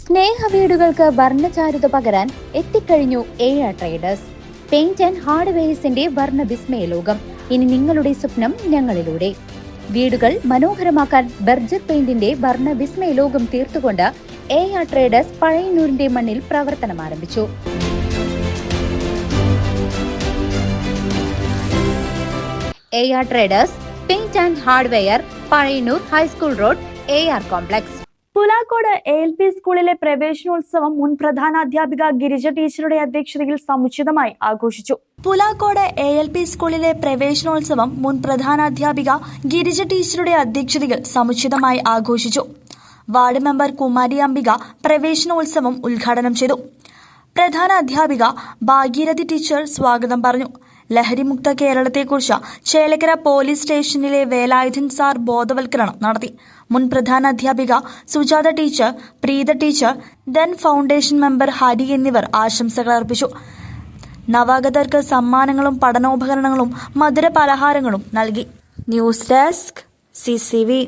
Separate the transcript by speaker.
Speaker 1: സ്നേഹവീടുകൾക്ക് വർണ്ണചാരുത പകരാൻ എത്തിക്കഴിഞ്ഞു AR traders. Paint and ഹാർഡ്വെയർസിന്റെ വർണ്ണ വിസ്മയ ലോകം. ഇനി നിങ്ങളുടെ സ്വപ്നം ഞങ്ങളിലൂടെ. വീടുകൾ മനോഹരമാക്കാൻ ബർജർ പെയിന്റിന്റെ വർണ്ണ വിസ്മയ ലോകം തീർത്തുകൊണ്ട് AR ട്രേഡേഴ്സ് പഴയന്നൂരിന്റെ മണ്ണിൽ പ്രവർത്തനം ആരംഭിച്ചു. AR traders paint and hardware, Pazhayannur high school road, AR complex.
Speaker 2: Pulakode ALP സ്കൂളിലെ പ്രവേശനോത്സവം മുൻ പ്രധാനാധ്യാപിക ഗിരിജ ടീച്ചറുടെ അധ്യക്ഷതയിൽ സമുചിതമായി ആഘോഷിച്ചു. പുലാക്കോട് ALP സ്കൂളിലെ പ്രവേശനോത്സവം മുൻ പ്രധാനാധ്യാപിക ഗിരിജ ടീച്ചറുടെ അധ്യക്ഷതയിൽ സമുചിതമായി ആഘോഷിച്ചു. വാർഡ് മെമ്പർ കുമാരി അംബിക പ്രവേശനോത്സവം ഉദ്ഘാടനം ചെയ്തു. പ്രധാന അധ്യാപിക ഭാഗീരഥി ടീച്ചർ സ്വാഗതം പറഞ്ഞു. ലഹരിമുക്ത കേരളത്തെക്കുറിച്ച് ചേലക്കര പോലീസ് സ്റ്റേഷനിലെ വേലായുധൻ സാർ ബോധവൽക്കരണം നടത്തി. മുൻ പ്രധാനാധ്യാപിക Sujatha teacher, Preetha teacher, then foundation member Hari എന്നിവർ ആശംസകൾ അർപ്പിച്ചു. നവാഗതർക്ക് സമ്മാനങ്ങളും പഠനോപകരണങ്ങളും മധുര പലഹാരങ്ങളും നൽകി. News desk CCV.